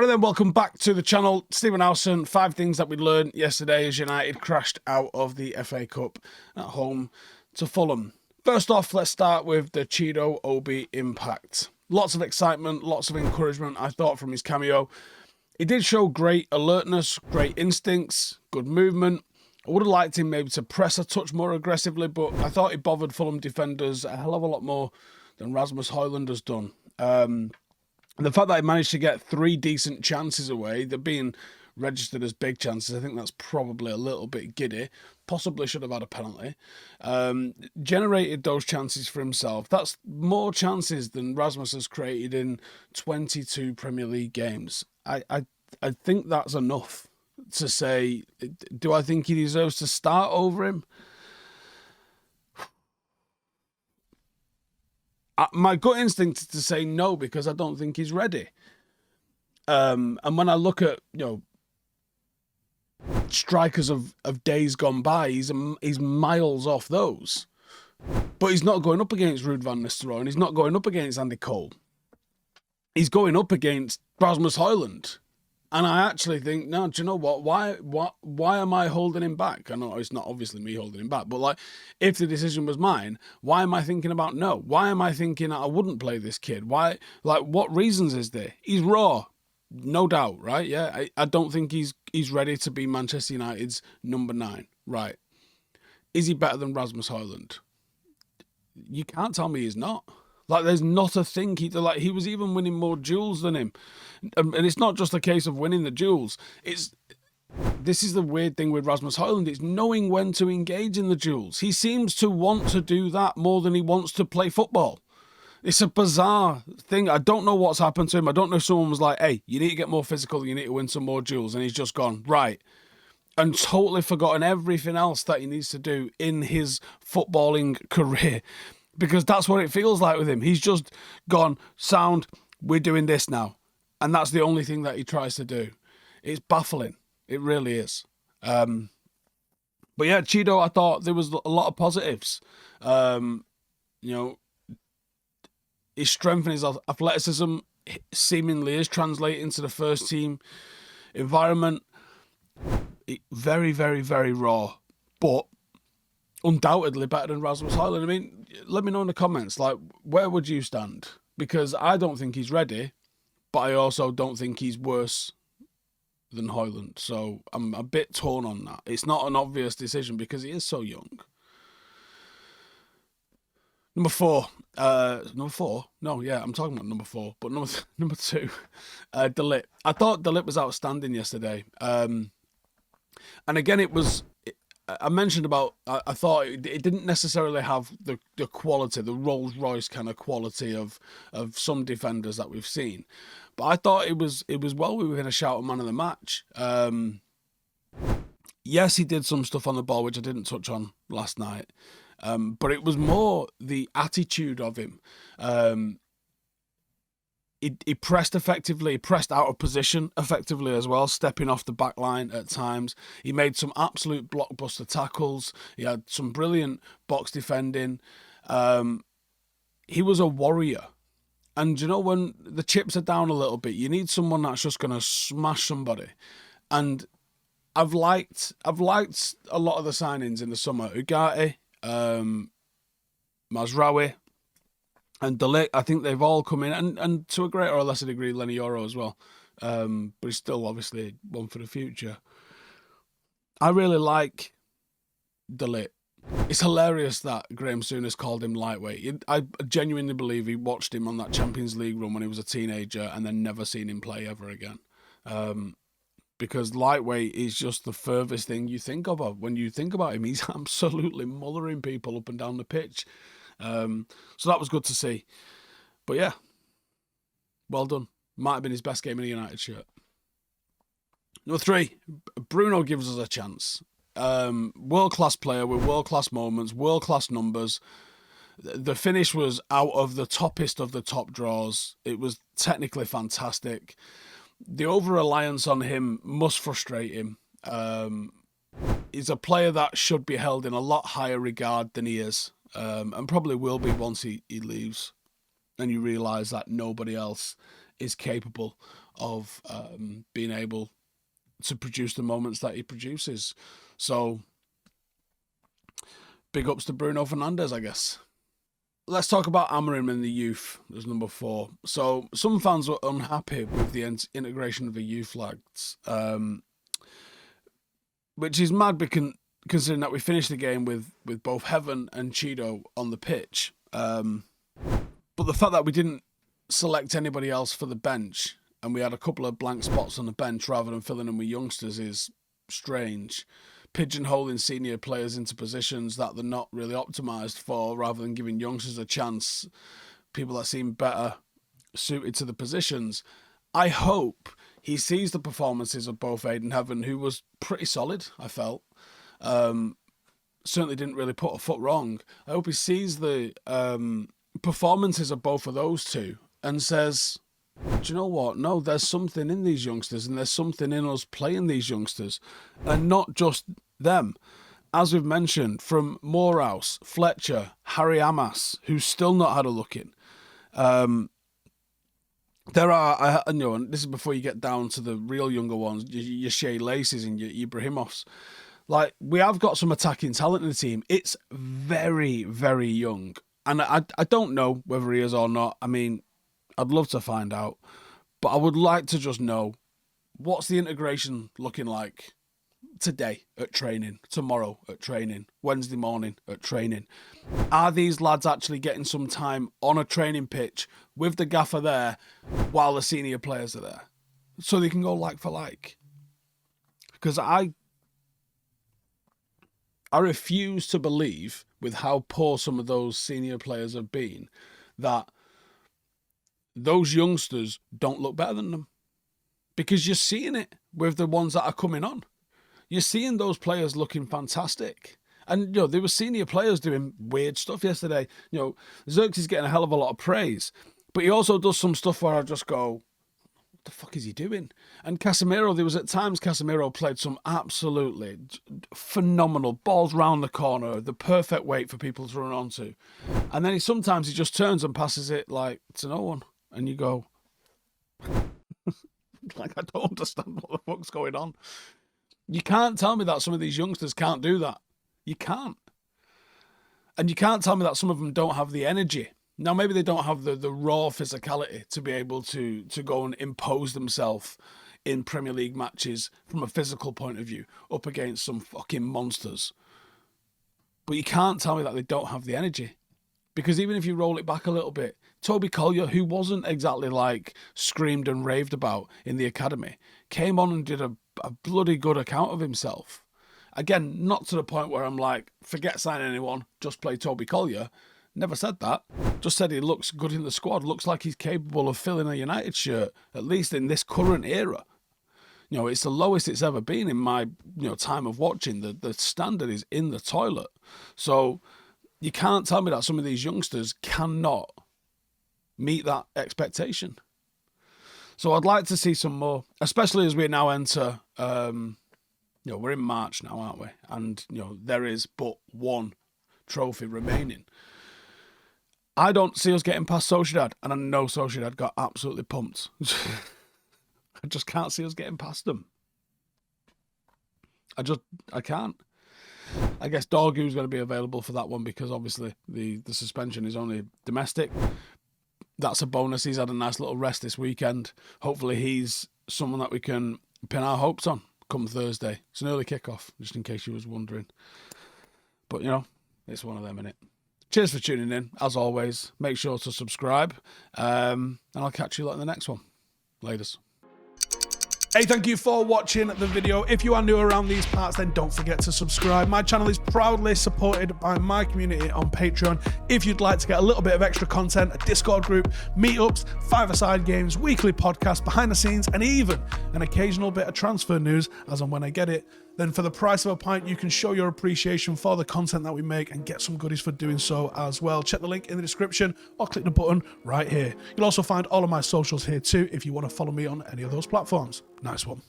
Right then, welcome back to the channel. Stephen Howson. 5 things that we learned yesterday as United crashed out of the FA Cup at home to Fulham. First off, let's start with the Chido Obi impact. Lots of excitement, lots of encouragement, I thought, from his cameo. He did show great alertness, great instincts, good movement. I would have liked him maybe to press a touch more aggressively, but I thought he bothered Fulham defenders a hell of a lot more than Rasmus Højlund has done. The fact that he managed to get 3 decent chances away, they're being registered as big chances, I think that's probably a little bit giddy. Possibly should have had a penalty. Generated those chances for himself. That's more chances than Rasmus has created in 22 Premier League games. I think that's enough to say, do I think he deserves to start over him? My gut instinct is to say no, because I don't think he's ready. And when I look at, strikers of days gone by, he's miles off those. But he's not going up against Ruud van Nistelrooy, and he's not going up against Andy Cole. He's going up against Rasmus Højlund. And I actually think, no, do you know what? Why am I holding him back? I know it's not obviously me holding him back, but like, if the decision was mine, why am I thinking about no? Why am I thinking I wouldn't play this kid? Why? Like, what reasons is there? He's raw, no doubt, right? Yeah, I don't think he's ready to be Manchester United's number 9, right? Is he better than Rasmus Højlund? You can't tell me he's not. Like, there's not a thing. He was even winning more duels than him. And it's not just a case of winning the duels. This is the weird thing with Rasmus Højlund. It's knowing when to engage in the duels. He seems to want to do that more than he wants to play football. It's a bizarre thing. I don't know what's happened to him. I don't know if someone was like, hey, you need to get more physical. You need to win some more duels. And he's just gone, right. And totally forgotten everything else that he needs to do in his footballing career. Because that's what it feels like with him. He's just gone, sound, we're doing this now. And that's the only thing that he tries to do. It's baffling. It really is. But yeah, Chido, I thought there was a lot of positives. His strength and his athleticism seemingly is translating to the first team environment. Very, very, very raw. But undoubtedly better than Rasmus Højlund. I mean, let me know in the comments, like, where would you stand? Because I don't think he's ready, but I also don't think he's worse than Højlund. So I'm a bit torn on that. It's not an obvious decision because he is so young. Number 4. No, yeah, I'm talking about number 4. But number 2, Ligt. I thought Ligt was outstanding yesterday. And again, I mentioned about, I thought it didn't necessarily have the quality, the Rolls Royce kind of quality of some defenders that we've seen. But I thought it was well, we were going to shout a man of the match. Yes, he did some stuff on the ball, which I didn't touch on last night. But it was more the attitude of him. He pressed effectively, he pressed out of position effectively as well, stepping off the back line at times. He made some absolute blockbuster tackles. He had some brilliant box defending. He was a warrior. And when the chips are down a little bit, you need someone that's just going to smash somebody. And I've liked a lot of the signings in the summer. Ugarte, Mazraoui, and Ligt. I think they've all come in, and to a greater or lesser degree, Lenny Yoro as well. But he's still obviously one for the future. I really like Ligt. It's hilarious that Graham Souness called him lightweight. I genuinely believe he watched him on that Champions League run when he was a teenager and then never seen him play ever again. Because lightweight is just the furthest thing you think of. When you think about him, he's absolutely mothering people up and down the pitch. So that was good to see. But yeah, well done. Might have been his best game in a United shirt. Number 3, Bruno gives us a chance. World-class player with world-class moments, world-class numbers. The finish was out of the toppest of the top draws. It was technically fantastic. The over-reliance on him must frustrate him. He's a player that should be held in a lot higher regard than he is. And probably will be once he leaves and you realise that nobody else is capable of being able to produce the moments that he produces. So big ups to Bruno Fernandes, I guess. Let's talk about Amorim and the youth as number 4. So some fans were unhappy with the integration of the youth lads, which is mad because considering that we finished the game with both Heaven and Chido on the pitch. But the fact that we didn't select anybody else for the bench and we had a couple of blank spots on the bench rather than filling them with youngsters is strange. Pigeonholing senior players into positions that they're not really optimised for rather than giving youngsters a chance, people that seem better suited to the positions. I hope he sees the performances of both Aid and Heaven, who was pretty solid, I felt. Certainly didn't really put a foot wrong. I hope he sees the performances of both of those two and says, do you know what? No, there's something in these youngsters and there's something in us playing these youngsters and not just them. As we've mentioned, from Morehouse, Fletcher, Harry Amas, who's still not had a look in. There are, and this is before you get down to the real younger ones, your Shea Laces and your Ibrahimovs. Like, we have got some attacking talent in the team. It's very, very young. And I don't know whether he is or not. I mean, I'd love to find out. But I would like to just know, what's the integration looking like today at training, tomorrow at training, Wednesday morning at training? Are these lads actually getting some time on a training pitch with the gaffer there while the senior players are there? So they can go like for like. Because I refuse to believe, with how poor some of those senior players have been, that those youngsters don't look better than them. Because you're seeing it with the ones that are coming on. You're seeing those players looking fantastic. And, there were senior players doing weird stuff yesterday. Xerxes getting a hell of a lot of praise. But he also does some stuff where I just go, what the fuck is he doing? And Casemiro, there was at times Casemiro played some absolutely phenomenal balls round the corner, the perfect weight for people to run onto. And then sometimes he just turns and passes it like to no one. And you go, like, I don't understand what the fuck's going on. You can't tell me that some of these youngsters can't do that. You can't. And you can't tell me that some of them don't have the energy. Now, maybe they don't have the raw physicality to be able to go and impose themselves in Premier League matches from a physical point of view up against some fucking monsters. But you can't tell me that they don't have the energy. Because even if you roll it back a little bit, Toby Collier, who wasn't exactly like screamed and raved about in the academy, came on and did a bloody good account of himself. Again, not to the point where I'm like, forget signing anyone, just play Toby Collier. Never said that. Just said he looks good in the squad. Looks like he's capable of filling a United shirt, at least in this current era. It's the lowest it's ever been in my time of watching. The standard is in the toilet. So you can't tell me that some of these youngsters cannot meet that expectation. So I'd like to see some more, especially as we now enter, we're in March now, aren't we? And, there is but one trophy remaining. I don't see us getting past Sociedad, and I know Sociedad got absolutely pumped. I just can't see us getting past them. I can't. I guess Dorgu's going to be available for that one because obviously the suspension is only domestic. That's a bonus. He's had a nice little rest this weekend. Hopefully he's someone that we can pin our hopes on come Thursday. It's an early kickoff, just in case you was wondering. But, it's one of them, innit? Cheers for tuning in. As always, make sure to subscribe. And I'll catch you in the next one. Laters. Hey, thank you for watching the video. If you are new around these parts, then don't forget to subscribe. My channel is proudly supported by my community on Patreon. If you'd like to get a little bit of extra content, a Discord group, meetups, five-a-side games, weekly podcasts, behind the scenes, and even an occasional bit of transfer news as and when I get it, then for the price of a pint, you can show your appreciation for the content that we make and get some goodies for doing so as well. Check the link in the description or click the button right here. You'll also find all of my socials here too if you want to follow me on any of those platforms. Nice one.